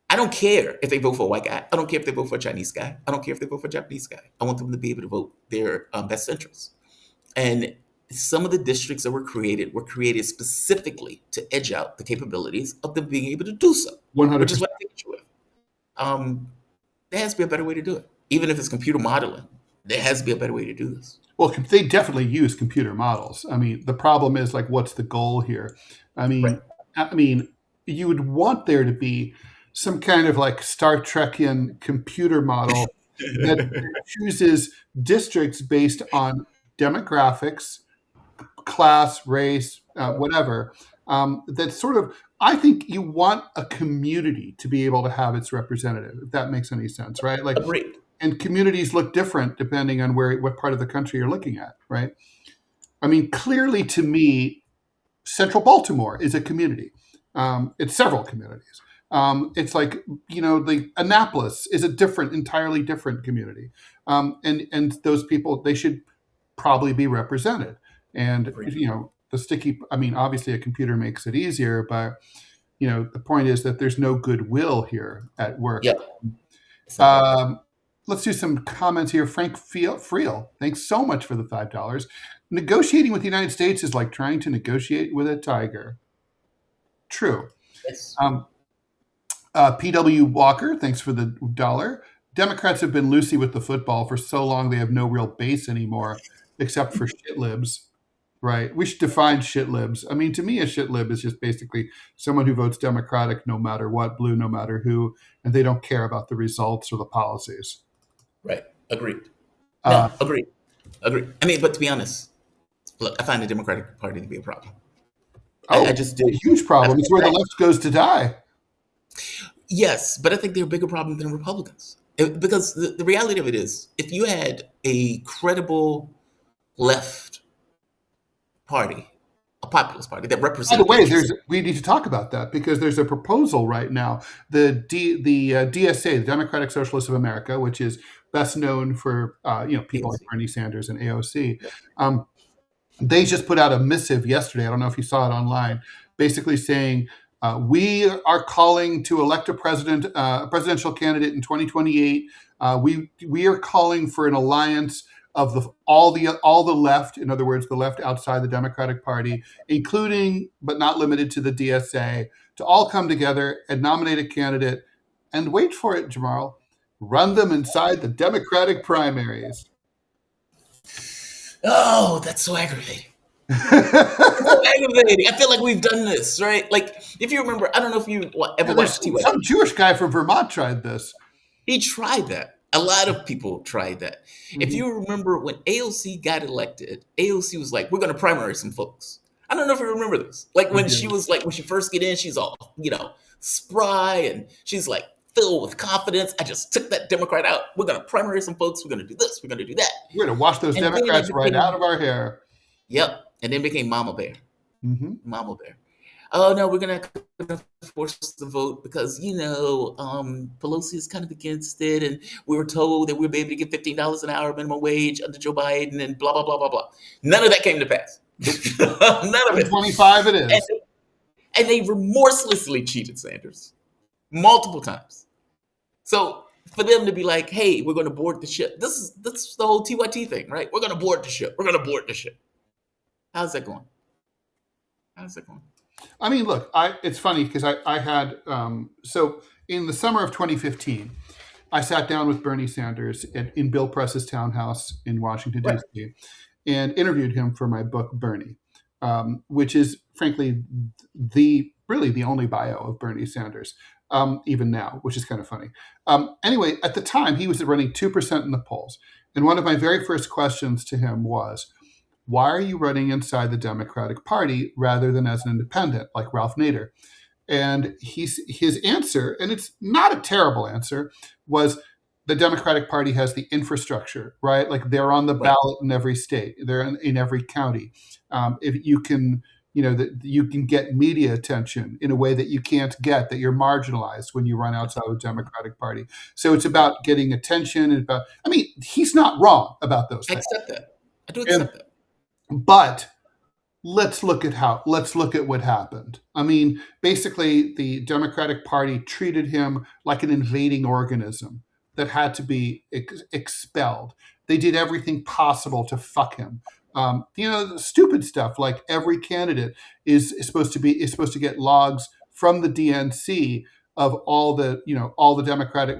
I don't care if they vote for a white guy. I don't care if they vote for a Chinese guy. I don't care if they vote for a Japanese guy. I want them to be able to vote their best interests. And some of the districts that were created specifically to edge out the capabilities of them being able to do so, 100%. which is what I think you with. There has to be a better way to do it, even if it's computer modeling. There has to be a better way to do this. Well, they definitely use computer models. I mean, the problem is like, what's the goal here? I mean, you would want there to be some kind of like Star Trekian computer model that chooses districts based on demographics, class, race, whatever. That sort of, I think you want a community to be able to have its representative, if that makes any sense, right? Like, Agreed. and communities look different depending on what part of the country you're looking at, right? I mean, clearly to me, Central Baltimore is a community. It's several communities. It's like, the Annapolis is a entirely different community. And those people, they should probably be represented. And, the sticky, obviously a computer makes it easier, but, the point is that there's no goodwill here at work. Yep. Let's do some comments here. Frank Friel, thanks so much for the $5. Negotiating with the United States is like trying to negotiate with a tiger. True. Yes. P.W. Walker, thanks for the $1. Democrats have been loosey with the football for so long they have no real base anymore, except for shit libs. Right. We should define shit libs. I mean, to me, a shit lib is just basically someone who votes Democratic no matter what, blue no matter who, and they don't care about the results or the policies. Right. Agreed. No, agreed. I mean, but to be honest, look, I find the Democratic Party to be a problem. I just do. A huge problem. It's where the left goes to die. Yes, but I think they're a bigger problem than Republicans. Because the reality of it is, if you had a credible left party, a populist party that represents. By the way, we need to talk about that because there's a proposal right now. The DSA, the Democratic Socialists of America, which is best known for people like Bernie Sanders and AOC. They just put out a missive yesterday. I don't know if you saw it online, basically saying we are calling to elect a presidential candidate in 2028. We are calling for an alliance of all the left, in other words, the left outside the Democratic Party, including but not limited to the DSA, to all come together and nominate a candidate and wait for it, Jamarl, run them inside the Democratic primaries. Oh, that's so aggravating. So aggravating. I feel like we've done this, right? Like, if you remember, I don't know if you ever watched TY. Some Jewish guy from Vermont tried this. He tried that. A lot of people tried that. Mm-hmm. If you remember when AOC got elected, AOC was like, we're going to primary some folks. I don't know if you remember this. Like when she was like, when she first get in, she's all, spry and she's like filled with confidence. I just took that Democrat out. We're going to primary some folks. We're going to do this. We're going to do that. We're going to wash those Democrats right out of our hair. Yep. And then became Mama Bear. Mm-hmm. Mama Bear. Oh, no, we're going to force the vote because, Pelosi is kind of against it. And we were told that we'd be able to get $15 an hour minimum wage under Joe Biden and blah, blah, blah, blah, blah. None of that came to pass. None of it. 25 it is. And they remorselessly cheated Sanders multiple times. So for them to be like, hey, we're going to board the ship. This is the whole TYT thing, right? We're going to board the ship. We're going to board the ship. How's that going? I mean, look, it's funny because I had, so in the summer of 2015, I sat down with Bernie Sanders in Bill Press's townhouse in Washington, D.C., and interviewed him for my book, Bernie, which is, frankly, really the only bio of Bernie Sanders. even now, which is kind of funny. Anyway, at the time, he was running 2% in the polls. And one of my very first questions to him was, why are you running inside the Democratic Party rather than as an independent like Ralph Nader? And his answer, and it's not a terrible answer, was the Democratic Party has the infrastructure, right? Like they're on the ballot in every state, they're in every county. If you can, that you can get media attention in a way that you can't get, that you're marginalized when you run outside of the Democratic Party. So it's about getting attention. And he's not wrong about those things. I accept that. I do accept that. But let's look at what happened. Basically, the Democratic Party treated him like an invading organism that had to be expelled. They did everything possible to fuck him. Stupid stuff like every candidate is supposed to get logs from the DNC of all the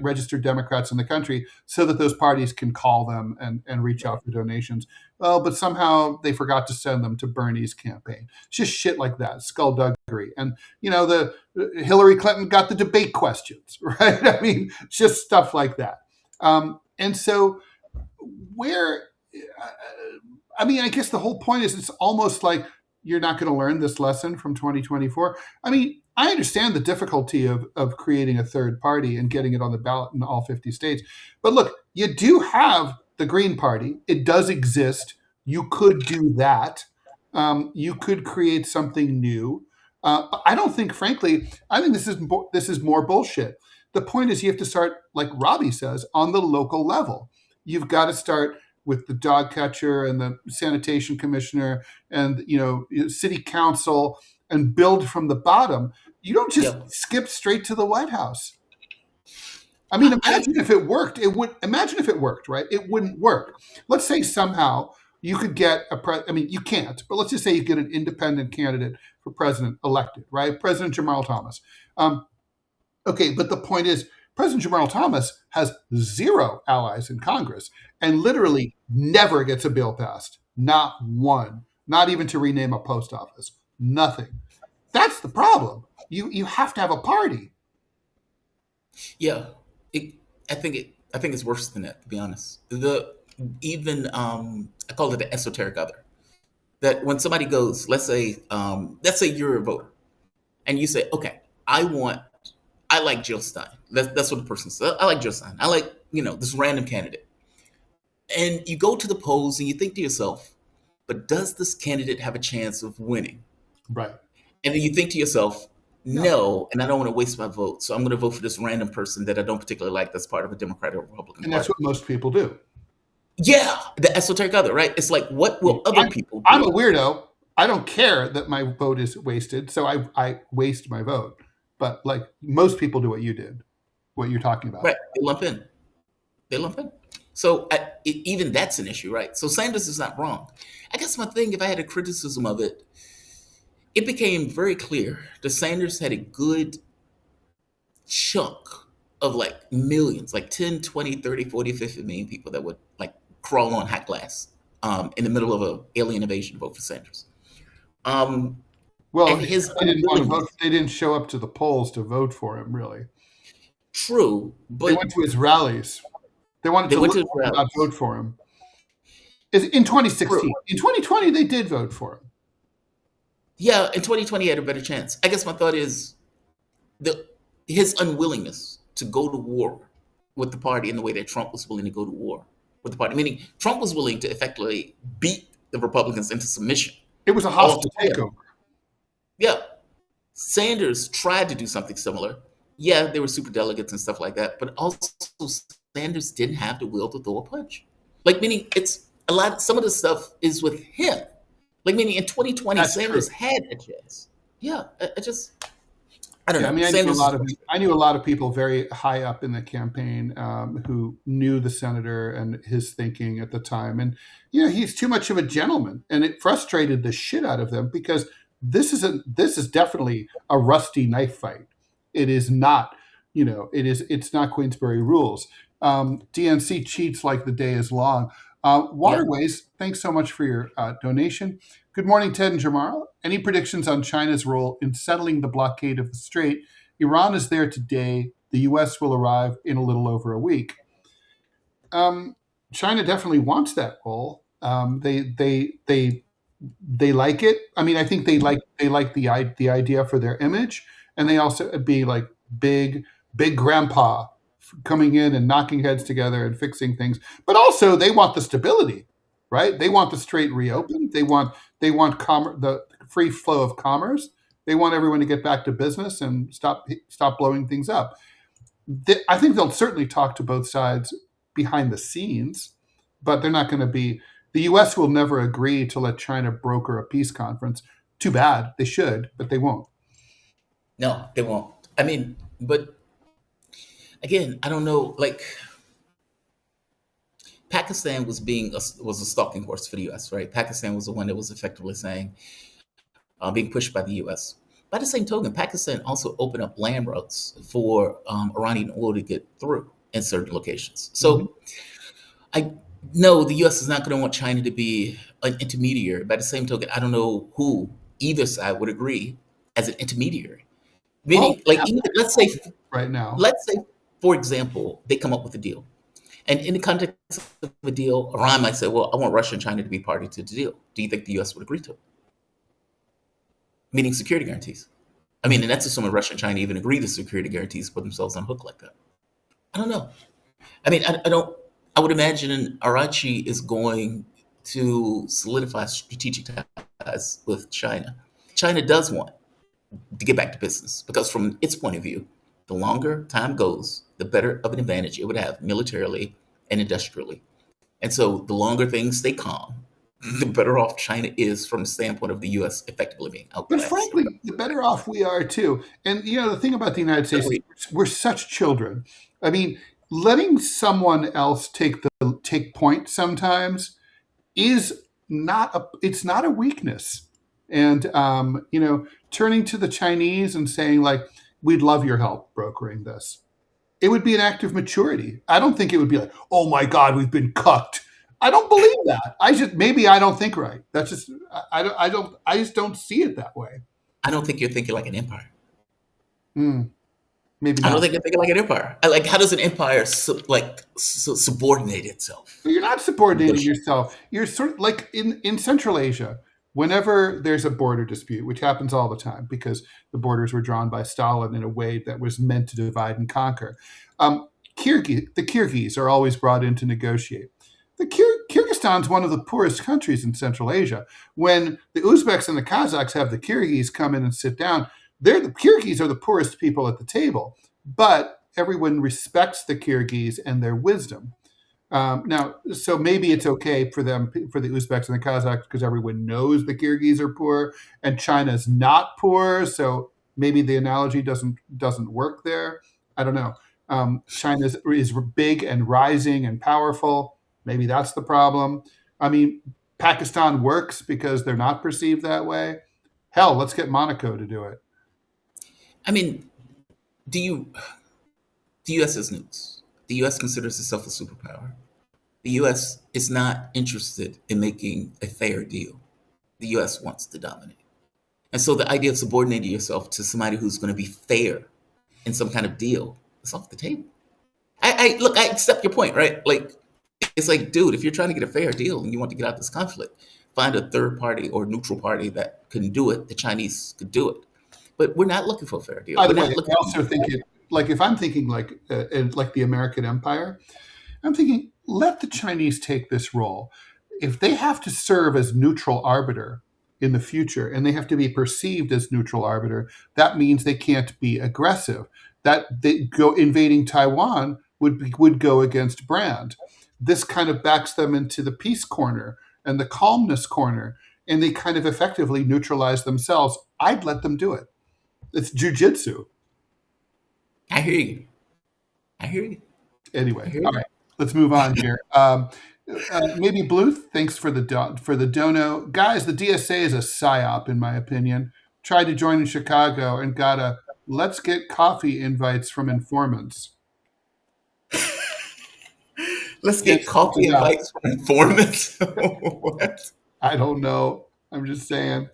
registered Democrats in the country, so that those parties can call them and reach out for donations. Well, but somehow they forgot to send them to Bernie's campaign. It's just shit like that, skullduggery. And the Hillary Clinton got the debate questions, right? Just stuff like that. And so I guess the whole point is, it's almost like you're not going to learn this lesson from 2024. I understand the difficulty of creating a third party and getting it on the ballot in all 50 states. But look, you do have the Green Party. It does exist. You could do that. You could create something new. But I don't think, frankly, I think this is more bullshit. The point is, you have to start, like Robbie says, on the local level. You've got to start with the dog catcher and the sanitation commissioner and city council, and build from the bottom. You don't just skip straight to the White House. Imagine if it worked. Imagine if it worked, right? It wouldn't work. Let's say somehow you could get you can't, but let's just say you get an independent candidate for president elected, right? President Jamarl Thomas. Okay, but the point is, President Jamarl Thomas has zero allies in Congress and literally never gets a bill passed. Not one. Not even to rename a post office. Nothing. That's the problem. You have to have a party. Yeah, I think it's worse than that, to be honest. I call it the esoteric other. That when somebody goes, let's say you're a voter, and you say, okay, I like Jill Stein. That's what the person says. I like Jill Stein. I like this random candidate. And you go to the polls and you think to yourself, but does this candidate have a chance of winning? Right. And then you think to yourself, no, and I don't want to waste my vote, so I'm going to vote for this random person that I don't particularly like that's part of a Democratic or Republican party. And that's what most people do. Yeah, the esoteric other, right? It's like, what will other people do? I'm a weirdo. I don't care that my vote is wasted, so I waste my vote. But like most people do what you did, what you're talking about. Right, they lump in. So even that's an issue, right? So Sanders is not wrong. I guess my thing, if I had a criticism of it, it became very clear that Sanders had a good chunk of like millions, like 10, 20, 30, 40, 50 million people that would like crawl on hot glass in the middle of an alien invasion to vote for Sanders. Well, they didn't want to vote. They didn't show up to the polls to vote for him, really. True, but they went to his rallies. They wanted to not vote for him. In 2016, true. In 2020, they did vote for him. Yeah, in 2020, he had a better chance. I guess my thought is his unwillingness to go to war with the party in the way that Trump was willing to go to war with the party. Meaning, Trump was willing to effectively beat the Republicans into submission. It was a hostile takeover. Yeah. Sanders tried to do something similar. Yeah, there were super delegates and stuff like that, but also Sanders didn't have the will to throw a punch. Like, meaning it's a lot, some of the stuff is with him. Like, meaning in 2020, that's Sanders true. Had a chance. Yeah, I don't know. I mean, I knew a lot of people very high up in the campaign who knew the senator and his thinking at the time. And, he's too much of a gentleman. And it frustrated the shit out of them because this is definitely a rusty knife fight. It is not, it's not Queensberry rules. DNC cheats like the day is long. Waterways, thanks so much for your donation. Good morning, Ted and Jamarl. Any predictions on China's role in settling the blockade of the Strait Iran is there today. The U.S. will arrive in a little over a week. China definitely wants that role. They like it. I mean, I think they like the idea for their image, and they also be like big grandpa coming in and knocking heads together and fixing things. But also, they want the stability, right? They want the strait reopened. They want the free flow of commerce. They want everyone to get back to business and stop blowing things up. I think they'll certainly talk to both sides behind the scenes, but they're not going to be. The U.S. will never agree to let China broker a peace conference. Too bad. They should, but they won't. No, they won't. I mean, but again, I don't know. Like, Pakistan was a stalking horse for the U.S., right? Pakistan was the one that was effectively saying, being pushed by the U.S. By the same token, Pakistan also opened up land routes for Iranian oil to get through in certain locations. So I know the U.S. is not going to want China to be an intermediary. By the same token, I don't know who either side would agree as an intermediary. Meaning, let's say, right now, for example, they come up with a deal. And in the context of a deal, Iran might say, well, I want Russia and China to be party to the deal. Do you think the U.S. would agree to it? Meaning security guarantees. I mean, and that's assuming Russia and China even agree to security guarantees, put themselves on a hook like that. I don't know. I mean, I would imagine Arachi is going to solidify strategic ties with China. China does want to get back to business because from its point of view, the longer time goes, the better of an advantage it would have militarily and industrially. And so the longer things stay calm, the better off China is from the standpoint of the U.S. effectively being outclassed. But frankly, the better off we are too. And the thing about the United States is we're such children. I mean, letting someone else take point sometimes is not a weakness. And turning to the Chinese and saying like, we'd love your help brokering this. It would be an act of maturity. I don't think it would be like, oh my God, we've been cucked. I don't believe that. Maybe I don't think right. That's just I just don't see it that way. I don't think you're thinking like an empire. Maybe not. I don't think you're thinking like an empire. Like, how does an empire subordinate itself? You're not subordinating yourself. You're sort of like in Central Asia. Whenever there's a border dispute, which happens all the time because the borders were drawn by Stalin in a way that was meant to divide and conquer, the Kyrgyz are always brought in to negotiate. Kyrgyzstan's one of the poorest countries in Central Asia. When the Uzbeks and the Kazakhs have the Kyrgyz come in and sit down, the Kyrgyz are the poorest people at the table, but everyone respects the Kyrgyz and their wisdom. Now, so maybe it's okay for the Uzbeks and the Kazakhs because everyone knows the Kyrgyz are poor and China's not poor. So maybe the analogy doesn't work there. I don't know. China is big and rising and powerful. Maybe that's the problem. I mean, Pakistan works because they're not perceived that way. Hell, let's get Monaco to do it. I mean, the U.S. has nukes. The U.S. considers itself a superpower. The U.S. is not interested in making a fair deal. The U.S. wants to dominate. And so the idea of subordinating yourself to somebody who's going to be fair in some kind of deal is off the table. I accept your point, right? Like, it's like, dude, if you're trying to get a fair deal and you want to get out this conflict, find a third party or neutral party that can do it. The Chinese could do it. But we're not looking for a fair deal. By the way, I also think if I'm thinking like the American empire, I'm thinking, let the Chinese take this role. If they have to serve as neutral arbiter in the future and they have to be perceived as neutral arbiter, that means they can't be aggressive. That they go invading Taiwan would go against brand. This kind of backs them into the peace corner and the calmness corner, and they kind of effectively neutralize themselves. I'd let them do it. It's jujitsu. I hear you. Anyway, all right, let's move on here. Maybe Bluth, thanks for the dono. Guys, the DSA is a psyop, in my opinion. Tried to join in Chicago and got a let's get coffee invites from informants. Let's get coffee invites from informants? What? I don't know. I'm just saying.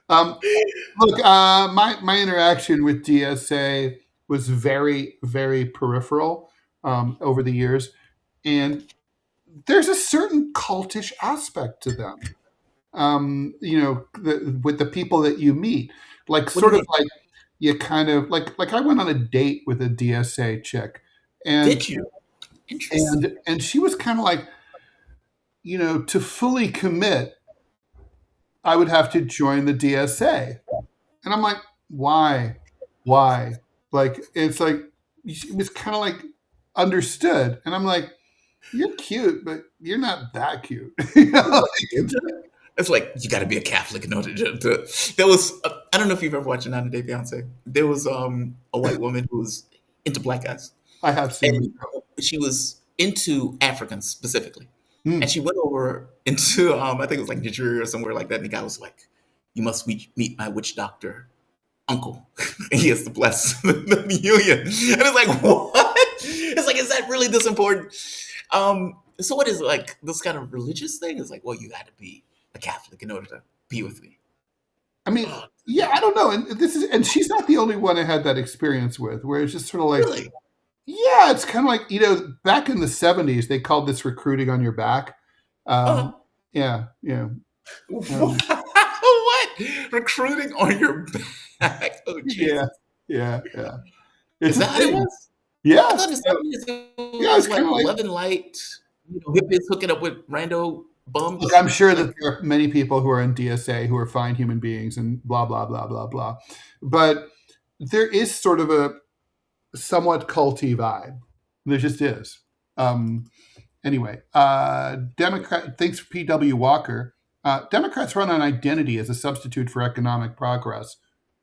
Look, my interaction with DSA was very, very peripheral over the years. And there's a certain cultish aspect to them. With the people that you meet, like What do sort you of mean? like you kind of like I went on a date with a DSA chick, and Did you? Interesting. and she was kind of like, to fully commit, I would have to join the DSA, and I'm like, why, why? Like it's like it was kind of like understood, and I'm like, you're cute, but you're not that cute. It's like you got to be a Catholic in order to. There was I don't know if you've ever watched 90 Day Fiance. There was a white woman who was into black guys, I have seen the and she was into Africans specifically. show. And she went over into I think it was like Nigeria or somewhere like that. And the guy was like, "You must meet my witch doctor uncle. He has to bless the union." And it's like, what? It's like, is that really this important? So what is it, like this kind of religious thing? It's like, well, you got to be a Catholic in order to be with me. I mean, Oh, yeah, I don't know, and she's not the only one I had that experience with, where it's just sort of like, really? yeah, it's kind of like back in the '70s, they called this recruiting on your back. Uh, Yeah, yeah, um, what? Recruiting on your back? Oh, yeah, Jesus. yeah, yeah. Is It's a that how it thing. was? I Yeah, thought in the yeah, 70s yeah. it It's was kind like of like, Love and Light, hippies hooking up with rando look, bums. I'm sure Like, that there are many people who are in DSA who are fine human beings and blah blah blah blah blah, but there is sort of a somewhat culty vibe. There just is. Um, Anyway, Democrat. Thanks for P.W. Walker. Democrats run on identity as a substitute for economic progress.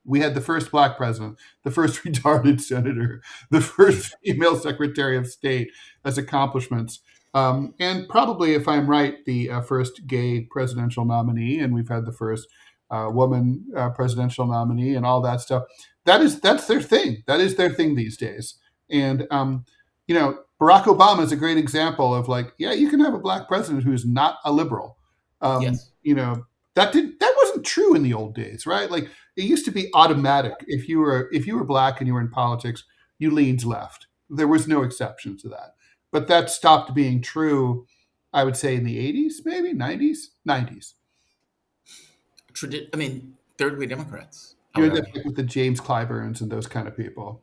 We had the first black president, the first retarded senator, the first female secretary of state as accomplishments, and probably, if I'm right, the first gay presidential nominee, and we've had the first woman presidential nominee, and all that stuff. That's their thing. That is their thing these days. And Barack Obama is a great example of like, yeah, you can have a black president who's not a liberal. Um, yes. you know, that wasn't true in the old days, right? Like it used to be automatic. If you were black and you were in politics, you leaned left. There was no exception to that. But that stopped being true, I would say in the 80s, maybe 90s, 90s. I mean, third way Democrats, I You would end up argue. like with the James Clyburns and those kind of people.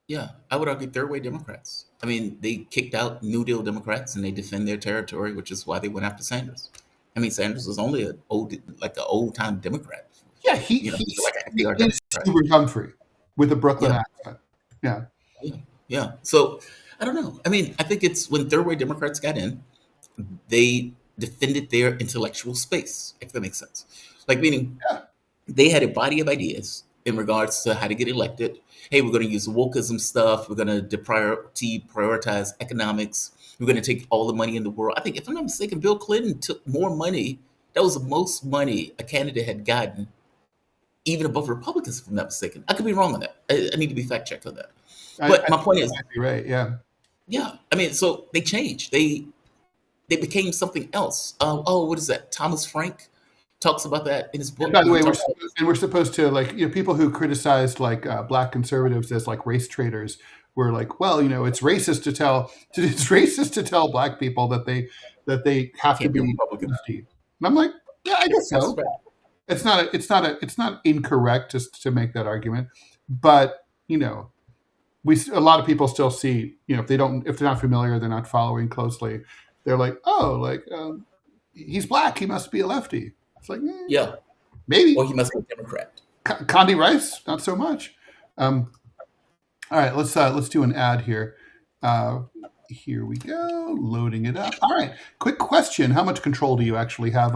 Yeah, I would argue third way Democrats. I mean, they kicked out New Deal Democrats and they defend their territory, which is why they went after Sanders. I mean, Sanders was only like an old time Democrat. Yeah, He's like an FDR he is Democrat. Hubert Humphrey with a Brooklyn Yeah, accent. Yeah. yeah, yeah. So I don't know. I mean, I think it's when third way Democrats got in, they defended their intellectual space, if that makes sense. Like, meaning Yeah. they had a body of ideas in regards to how to get elected. Hey, we're going to use wokeism stuff. We're going to prioritize economics. We're going to take all the money in the world. I think, if I'm not mistaken, Bill Clinton took more money. That was the most money a candidate had gotten, even above Republicans, if I'm not mistaken. I could be wrong on that. I need to be fact checked on that. I But my think point that is, might be right. Yeah. yeah, I mean, so they changed. They became something else. What is that? Thomas Frank talks about that in his And book. by the He way, talks about, we're supposed to like people who criticized like black conservatives as like race traitors were like, well, it's racist to tell black people that they have to can't be a be Republican. lefty. And I'm like, yeah, I guess That's so. right. It's not incorrect to make that argument, but a lot of people still see, if they're not familiar, they're not following closely, they're like, oh, like he's black, he must be a lefty. It's like, Yeah. Or maybe. he must be a Democrat. Condi Rice, not so much. All right, let's do an ad here. Here we go, loading it up. All right, quick question: how much control do you actually have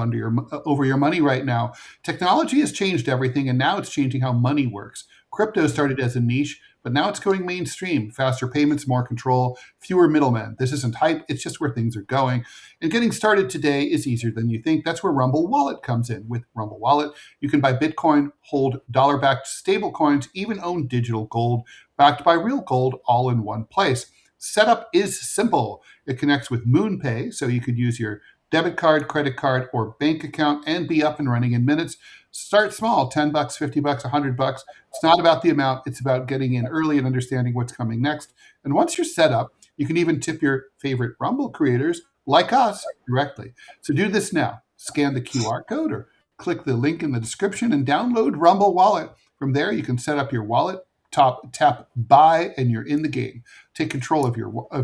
over your money right now? Technology has changed everything, and now it's changing how money works. Crypto started as a niche, but now it's going mainstream. Faster payments, more control, fewer middlemen. This isn't hype; it's just where things are going. And getting started today is easier than you think. That's where Rumble Wallet comes in. With Rumble Wallet, you can buy Bitcoin, hold dollar-backed stablecoins, even own digital gold backed by real gold, all in one place. Setup is simple. It connects with MoonPay, so you could use your debit card, credit card, or bank account and be up and running in minutes. Start small, $10, $50, $100. It's not about the amount. It's about getting in early and understanding what's coming next. And once you're set up, you can even tip your favorite Rumble creators like us directly. So do this now. Scan the QR code or click the link in the description and download Rumble Wallet. From there, you can set up your wallet, tap buy, and you're in the game. Take control of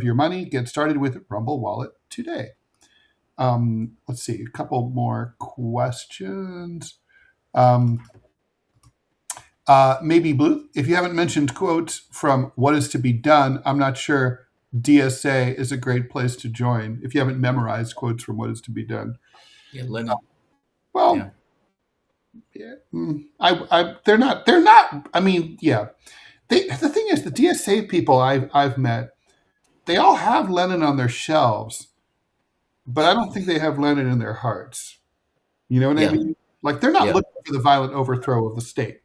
your money. Get started with Rumble Wallet today. Let's see, a couple more questions. Maybe Blue, if you haven't mentioned quotes from What Is to Be Done, I'm not sure DSA is a great place to join if you haven't memorized quotes from What Is to Be Done. Yeah, Lenin. Well, yeah. They're not. I mean, yeah. The thing is, the DSA people I've met, they all have Lenin on their shelves, but I don't think they have Lenin in their hearts. You know what I mean? Like, they're not looking for the violent overthrow of the state.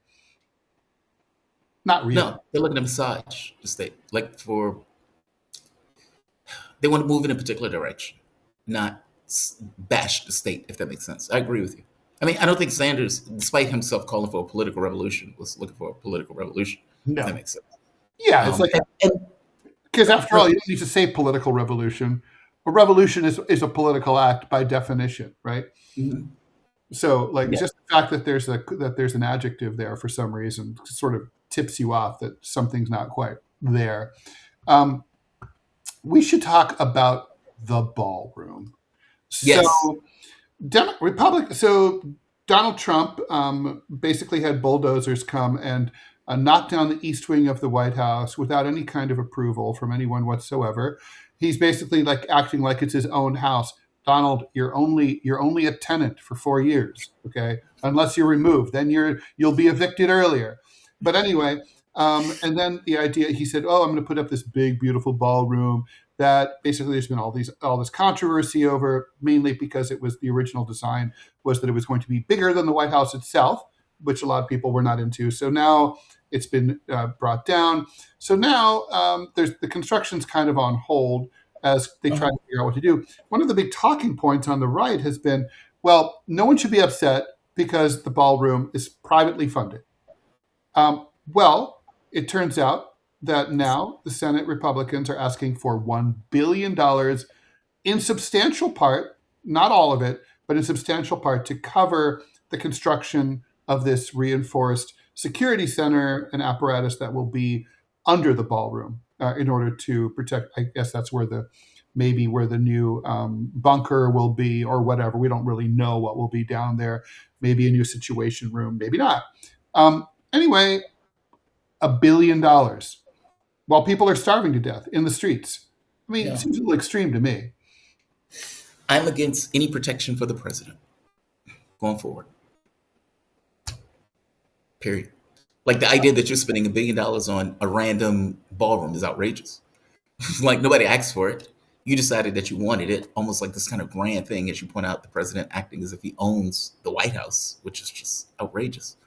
Not really. No, they're looking to massage the state. They want to move in a particular direction, not bash the state, if that makes sense. I agree with you. I mean, I don't think Sanders, despite himself calling for a political revolution, was looking for a political revolution. No. If that makes sense. Yeah, it's because after all, you don't need to say political revolution. A revolution is a political act by definition, right? Mm-hmm. So, just the fact that there's an adjective there for some reason sort of tips you off that something's not quite there. We should talk about the ballroom. Yes. So Donald Trump basically had bulldozers come and knock down the east wing of the White House without any kind of approval from anyone whatsoever. He's basically acting like it's his own house. Donald, you're only a tenant for 4 years, okay? Unless you're removed, then you'll be evicted earlier. But anyway, and then the idea, he said, I'm going to put up this big, beautiful ballroom that basically there's been all this controversy over, mainly because it was the original design was that it was going to be bigger than the White House itself, which a lot of people were not into. So now it's been brought down. So now the construction's kind of on hold as they try to figure out what to do. One of the big talking points on the right has been, well, no one should be upset because the ballroom is privately funded. Well, it turns out that now the Senate Republicans are asking for $1 billion in substantial part, not all of it, but in substantial part to cover the construction of this reinforced security center and apparatus that will be under the ballroom in order to protect. I guess that's where the new bunker will be or whatever. We don't really know what will be down there. Maybe a new situation room, maybe not. Anyway, $1 billion while people are starving to death in the streets. I mean, It seems a little extreme to me. I'm against any protection for the president going forward. Period. Like, the idea that you're spending $1 billion on a random ballroom is outrageous. Like, nobody asked for it. You decided that you wanted it, almost like this kind of grand thing, as you point out, the president acting as if he owns the White House, which is just outrageous.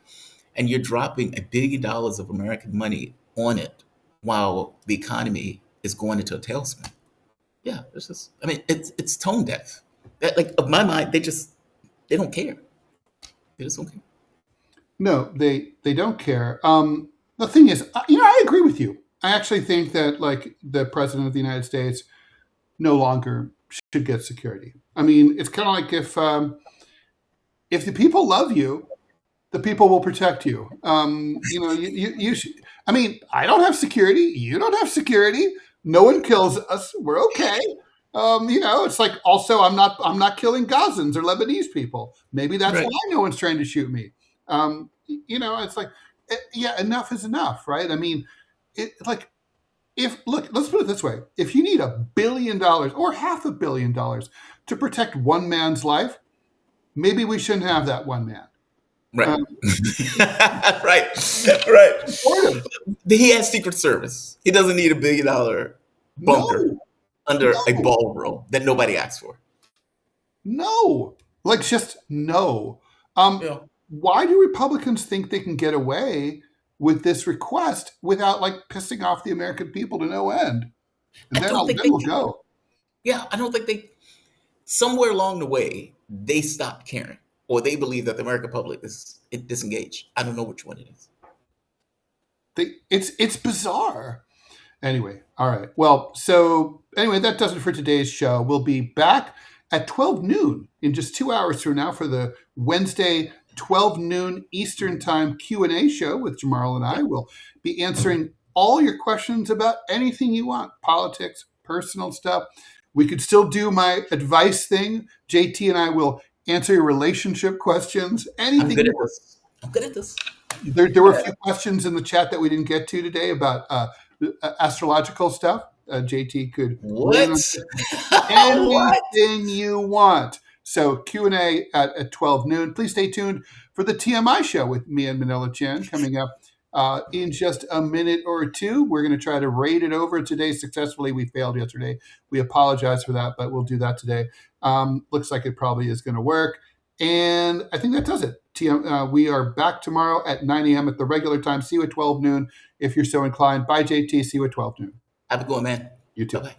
And you're dropping $1 billion of American money on it while the economy is going into a tailspin. Yeah, it's tone deaf. Of my mind, they don't care. They just don't care. No, they don't care. The thing is, I agree with you. I actually think that the president of the United States no longer should get security. I mean, it's kind of like if the people love you, the people will protect you. You should. I mean, I don't have security. You don't have security. No one kills us. We're okay. It's like, also I'm not killing Gazans or Lebanese people. Maybe that's why no one's trying to shoot me. It's like, enough is enough, right? I mean, let's put it this way. If you need $1 billion or $500 million to protect one man's life, maybe we shouldn't have that one man. Right. Right. He has Secret Service. He doesn't need $1 billion bunker under a ballroom that nobody asked for. No. Just no. Why do Republicans think they can get away with this request without pissing off the American people to no end? And then we'll go. Yeah, I don't think somewhere along the way, they stopped caring, or they believe that the American public is disengaged. I don't know which one it is. It's bizarre. Anyway, all right. Well, so anyway, that does it for today's show. We'll be back at 12 noon in just 2 hours from now for the Wednesday 12 noon Eastern Time Q&A show with Jamarl and I. We'll be answering all your questions about anything you want, politics, personal stuff. We could still do my advice thing. JT and I will answer your relationship questions. Anything. I'm good at this. There were a few questions in the chat that we didn't get to today about astrological stuff. JT could anything you want. So Q&A at 12 noon. Please stay tuned for the TMI show with me and Manila Chen coming up in just a minute or two. We're going to try to raid it over today successfully. We failed yesterday. We apologize for that, but we'll do that today. Looks like it probably is going to work. And I think that does it. We are back tomorrow at 9 a.m. at the regular time. See you at 12 noon if you're so inclined. Bye, JT. See you at 12 noon. Have a good one, man. You too. Bye-bye.